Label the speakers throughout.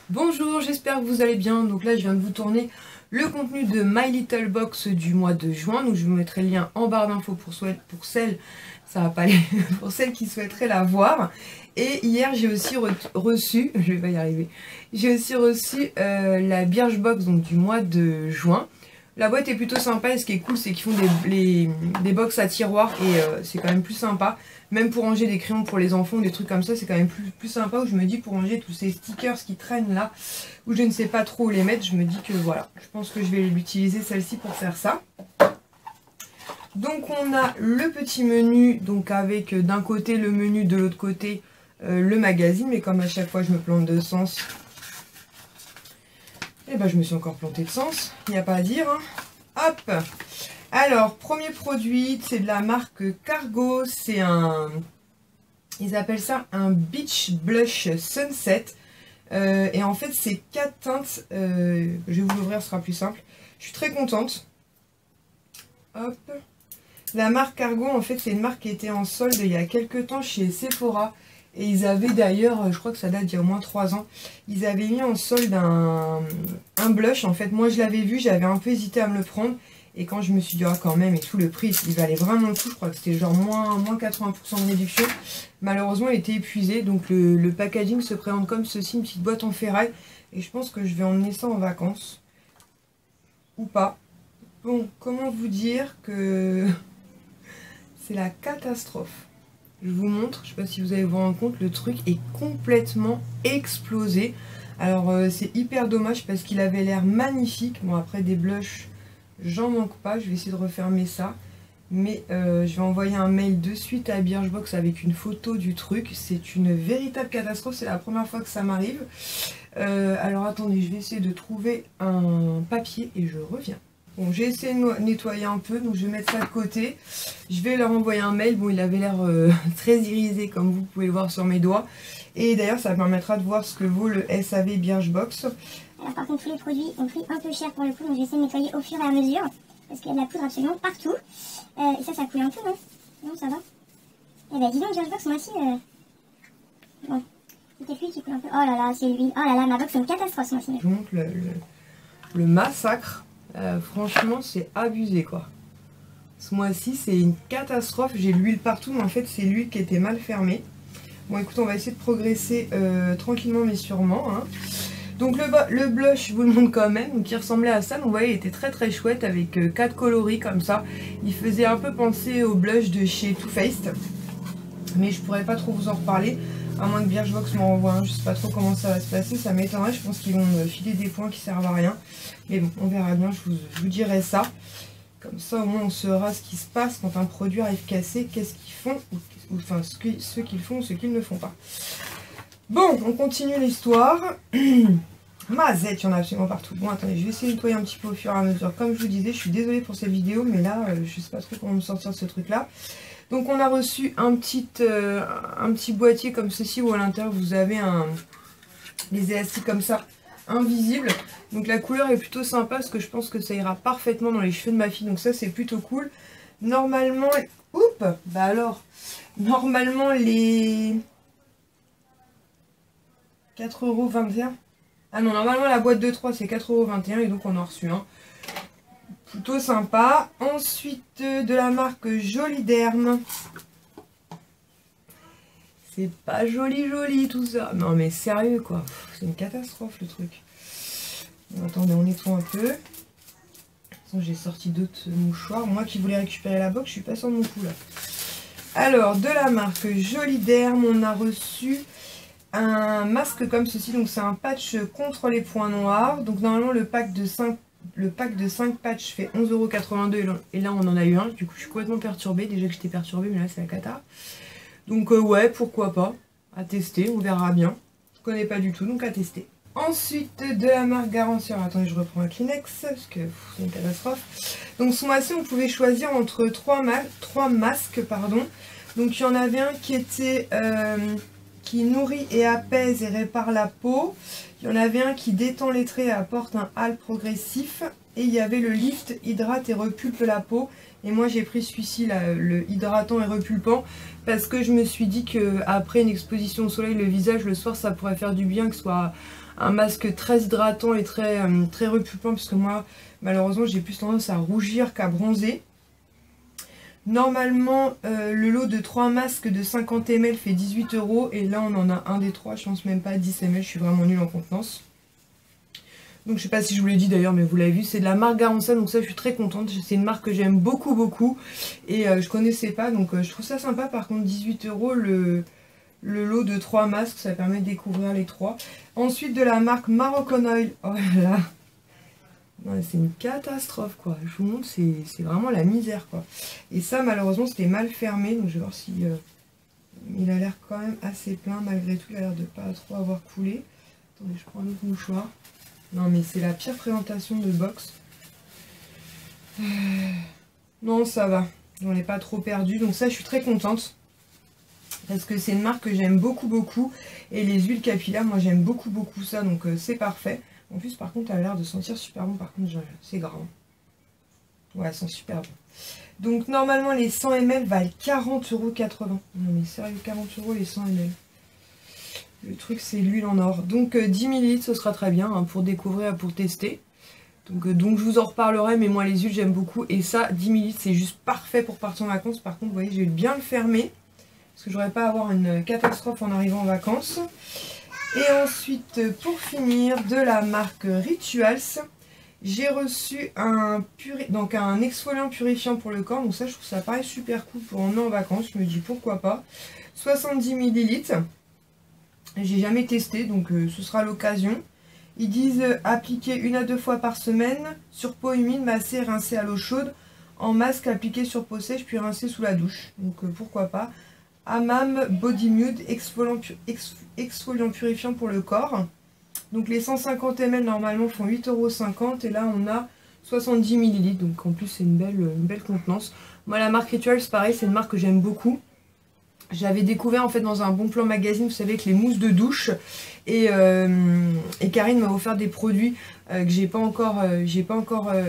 Speaker 1: Bonjour, j'espère que vous allez bien. Donc là, je viens de vous tourner le contenu de My Little Box du mois de juin. Donc je vous mettrai le lien en barre d'infos pour celles, ça va pas aller, pour celles qui souhaiteraient la voir. Et hier, j'ai aussi reçu, je vais pas y arriver, j'ai aussi reçu la Birchbox donc du mois de juin. La boîte est plutôt sympa et ce qui est cool, c'est qu'ils font des box à tiroirs et c'est quand même plus sympa. Même pour ranger des crayons pour les enfants, des trucs comme ça, c'est quand même plus sympa. Où je me dis pour ranger tous ces stickers qui traînent là, où je ne sais pas trop où les mettre, je me dis que voilà, je pense que je vais l'utiliser celle-ci pour faire ça. Donc on a le petit menu, donc avec d'un côté le menu, de l'autre côté le magazine. Mais comme à chaque fois je me plante de sens, et ben je me suis encore plantée de sens, il n'y a pas à dire. Hein. Hop! Alors, premier produit, c'est de la marque Cargo, c'est un, ils appellent ça un Beach Blush Sunset. Et en fait, c'est 4 teintes, je vais vous l'ouvrir, ce sera plus simple. Je suis très contente. Hop. La marque Cargo, en fait, c'est une marque qui était en solde il y a quelques temps chez Sephora. Et ils avaient d'ailleurs, je crois que ça date d'il y a au moins 3 ans, ils avaient mis en solde un blush. En fait, moi je l'avais vu, j'avais un peu hésité à me le prendre. Et quand je me suis dit, ah, quand même, et tout, le prix, il valait vraiment le coup. Je crois que c'était genre moins 80% de réduction. Malheureusement, il était épuisé. Donc, le packaging se présente comme ceci, une petite boîte en ferraille. Et je pense que je vais emmener ça en vacances. Ou pas. Bon, comment vous dire que c'est la catastrophe. Je vous montre, je ne sais pas si vous allez vous rendre compte, le truc est complètement explosé. Alors, c'est hyper dommage parce qu'il avait l'air magnifique. Bon, après, des blushs... j'en manque pas, je vais essayer de refermer ça. Mais je vais envoyer un mail de suite à Birchbox avec une photo du truc. C'est une véritable catastrophe, c'est la première fois que ça m'arrive. Alors attendez, je vais essayer de trouver un papier et je reviens. Bon, j'ai essayé de nettoyer un peu, donc je vais mettre ça de côté. Je vais leur envoyer un mail. Bon, il avait l'air très irisé, comme vous pouvez le voir sur mes doigts. Et d'ailleurs, ça permettra de voir ce que vaut le SAV Birchbox.
Speaker 2: Alors par contre tous les produits ont pris un peu cher pour le coup, donc je vais essayer de nettoyer au fur et à mesure, parce qu'il y a de la poudre absolument partout. Et ça coule un peu, non? Non, ça va. Et ben dis donc, Birchbox, moi aussi, bon, c'est peut-être lui qui coule un peu. Oh là là, c'est lui. Oh là là, ma box c'est une catastrophe ce mois-ci.
Speaker 1: Je vous montre le massacre. Franchement, c'est abusé quoi. Ce mois-ci, c'est une catastrophe. J'ai l'huile partout, mais en fait, c'est l'huile qui était mal fermée. Bon, écoute, on va essayer de progresser tranquillement mais sûrement. Hein. Donc le blush, je vous le montre quand même, donc il ressemblait à ça. Donc vous voyez, il était très chouette avec 4 coloris comme ça. Il faisait un peu penser au blush de chez Too Faced. Mais je pourrais pas trop vous en reparler, à moins que Birchbox m'en renvoie un. Je sais pas trop comment ça va se passer, ça m'étonnerait. Je pense qu'ils vont me filer des points qui servent à rien. Mais bon, on verra bien, je vous dirai ça. Comme ça, au moins, on saura ce qui se passe quand un produit arrive cassé, qu'est-ce qu'ils font, ou enfin, ce qu'ils font ou ce qu'ils ne font pas. Bon, on continue l'histoire. Mazette, il y en a absolument partout. Bon, attendez, je vais essayer de nettoyer un petit peu au fur et à mesure. Comme je vous disais, je suis désolée pour cette vidéo, mais là, je sais pas trop comment me sortir de ce truc-là. Donc, on a reçu un petit boîtier comme ceci, où à l'intérieur, vous avez les élastiques comme ça, invisibles. Donc, la couleur est plutôt sympa, parce que je pense que ça ira parfaitement dans les cheveux de ma fille. Donc, ça, c'est plutôt cool. Normalement, oups, bah alors, normalement, les 4,21 €. Ah non, normalement la boîte de 3 c'est 4,21 € et donc on en a reçu un. Plutôt sympa. Ensuite de la marque Joliderm. C'est pas joli tout ça. Non mais sérieux quoi. C'est une catastrophe le truc. Bon, attendez, on nettoie un peu. De toute façon j'ai sorti d'autres mouchoirs. Moi qui voulais récupérer la box, je suis pas sur mon coup là. Alors de la marque Joliderm, on a reçu un masque comme ceci, donc c'est un patch contre les points noirs. Donc normalement le pack de 5 patchs fait 11,82 € et là on en a eu un. Du coup je suis complètement perturbée, déjà que j'étais perturbée mais là c'est la cata. Donc ouais, pourquoi pas, à tester, on verra bien. Je connais pas du tout, donc à tester. Ensuite de la marque Garantier, attendez je reprends un Kleenex parce que c'est une catastrophe. Donc ce mois-ci on pouvait choisir entre 3 masques pardon. Donc il y en avait un qui était qui nourrit et apaise et répare la peau. Il y en avait un qui détend les traits et apporte un hâle progressif. Et il y avait le lift, hydrate et repulpe la peau. Et moi j'ai pris celui-ci, le hydratant et repulpant, parce que je me suis dit qu'après une exposition au soleil, le visage le soir ça pourrait faire du bien, que ce soit un masque très hydratant et très repupant, parce que moi malheureusement j'ai plus tendance à rougir qu'à bronzer. Normalement le lot de 3 masques de 50 ml fait 18 € et là on en a un des 3, je pense même pas à 10 ml, je suis vraiment nulle en contenance. Donc je sais pas si je vous l'ai dit d'ailleurs, mais vous l'avez vu, c'est de la marque Garancia, donc ça je suis très contente. C'est une marque que j'aime beaucoup et je connaissais pas, donc je trouve ça sympa. Par contre 18 € le lot de 3 masques, ça permet de découvrir les 3. Ensuite de la marque Moroccan Oil, oh là là, c'est une catastrophe quoi, je vous montre, c'est vraiment la misère quoi. Et ça malheureusement c'était mal fermé, donc je vais voir si il a l'air quand même assez plein malgré tout, il a l'air de pas trop avoir coulé. Attendez, je prends un autre mouchoir. Non mais c'est la pire présentation de box. Non ça va, j'en ai pas trop perdu, donc ça je suis très contente. Parce que c'est une marque que j'aime beaucoup. Et les huiles capillaires, moi j'aime beaucoup ça, donc c'est parfait. En plus par contre elle a l'air de sentir super bon, par contre c'est gras. Ouais, elle sent super bon. Donc normalement les 100 ml valent 40,80 €. Non mais sérieux, 40 € les 100 ml. Le truc c'est l'huile en or. Donc 10 ml ce sera très bien hein, pour découvrir, pour tester. Donc je vous en reparlerai, mais moi les huiles j'aime beaucoup. Et ça 10 ml c'est juste parfait pour partir en vacances. Par contre vous voyez je vais bien le fermer. Parce que j'aurais pas à avoir une catastrophe en arrivant en vacances. Et ensuite pour finir de la marque Rituals. J'ai reçu un exfoliant purifiant pour le corps. Donc ça je trouve ça pareil super cool pour emmener en vacances. Je me dis pourquoi pas. 70 ml. J'ai jamais testé, donc ce sera l'occasion. Ils disent appliquer 1 à 2 fois par semaine sur peau humide, masser et rincer à l'eau chaude. En masque appliqué sur peau sèche puis rincer sous la douche. Donc pourquoi pas. Hammam Body Nude exfoliant purifiant pour le corps. Donc les 150 ml normalement font 8,50 € et là on a 70 ml. Donc en plus c'est une belle contenance. Moi la marque Rituals pareil, c'est une marque que j'aime beaucoup. J'avais découvert en fait dans un Bon Plan magazine, vous savez, avec les mousses de douche. Et Karine m'a offert des produits que j'ai pas encore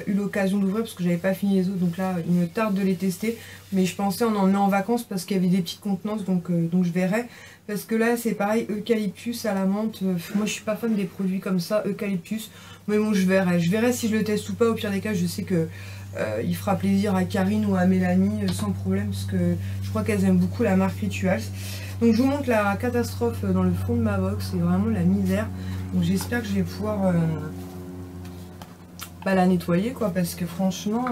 Speaker 1: eu l'occasion d'ouvrir parce que j'avais pas fini les autres. Donc là, il me tarde de les tester. Mais je pensais en emmener en vacances parce qu'il y avait des petites contenances. Donc je verrai. Parce que là, c'est pareil, eucalyptus à la menthe. Moi, je suis pas fan des produits comme ça, eucalyptus. Mais bon, je verrai. Je verrai si je le teste ou pas. Au pire des cas, je sais que il fera plaisir à Karine ou à Mélanie sans problème. Parce que je crois qu'elles aiment beaucoup la marque Rituals. Donc je vous montre la catastrophe dans le fond de ma box. C'est vraiment la misère. Donc j'espère que je vais pouvoir la nettoyer quoi. Parce que franchement...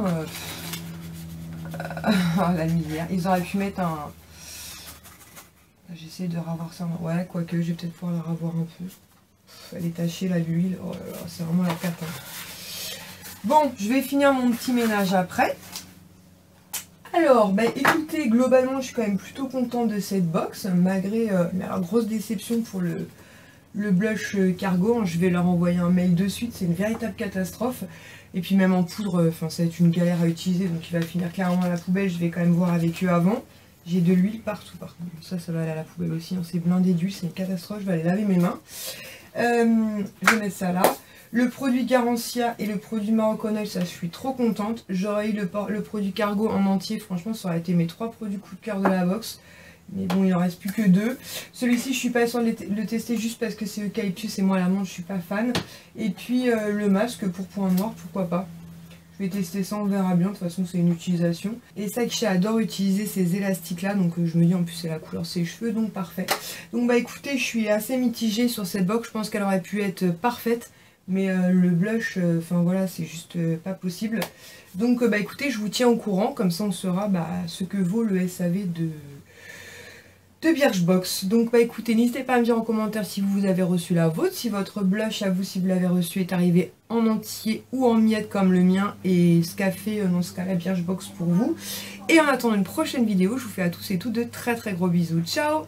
Speaker 1: la misère. Ils auraient pu mettre un... J'essaie de ravoir ça. Ouais, quoique je vais peut-être pouvoir la ravoir un peu. Elle est tachée là, l'huile. Oh là là, c'est vraiment la cata. Bon, je vais finir mon petit ménage après. Alors, écoutez, globalement, je suis quand même plutôt contente de cette box. Malgré la grosse déception pour le blush Cargo. Je vais leur envoyer un mail de suite. C'est une véritable catastrophe. Et puis même en poudre, ça va être une galère à utiliser. Donc il va finir clairement à la poubelle. Je vais quand même voir avec eux avant. J'ai de l'huile partout par contre. Ça va aller à la poubelle aussi. Hein. C'est blindé d'huile, c'est une catastrophe. Je vais aller laver mes mains. Je vais mettre ça là. Le produit Garancia et le produit Moroccan Oil, ça je suis trop contente. J'aurais eu le produit Cargo en entier. Franchement, ça aurait été mes 3 produits coup de cœur de la box. Mais bon, il en reste plus que 2. Celui-ci, je suis pas sûre de le tester juste parce que c'est eucalyptus et moi, la menthe, je suis pas fan. Et puis le masque pour point noir, pourquoi pas. Je vais tester ça, on verra bien. De toute façon, c'est une utilisation. Et Sacha adore utiliser ces élastiques-là. Donc, je me dis, en plus, c'est la couleur de ses cheveux. Donc, parfait. Donc, écoutez, je suis assez mitigée sur cette box. Je pense qu'elle aurait pu être parfaite. Mais le blush, voilà, c'est juste pas possible. Donc, écoutez, je vous tiens au courant. Comme ça, on saura ce que vaut le SAV de Birchbox. Donc écoutez, n'hésitez pas à me dire en commentaire si vous avez reçu la vôtre, si votre blush à vous, si vous l'avez reçu, est arrivé en entier ou en miettes comme le mien, et ce qu'a fait dans ce cas-là Birchbox pour vous. Et en attendant une prochaine vidéo, je vous fais à tous et toutes de très gros bisous. Ciao!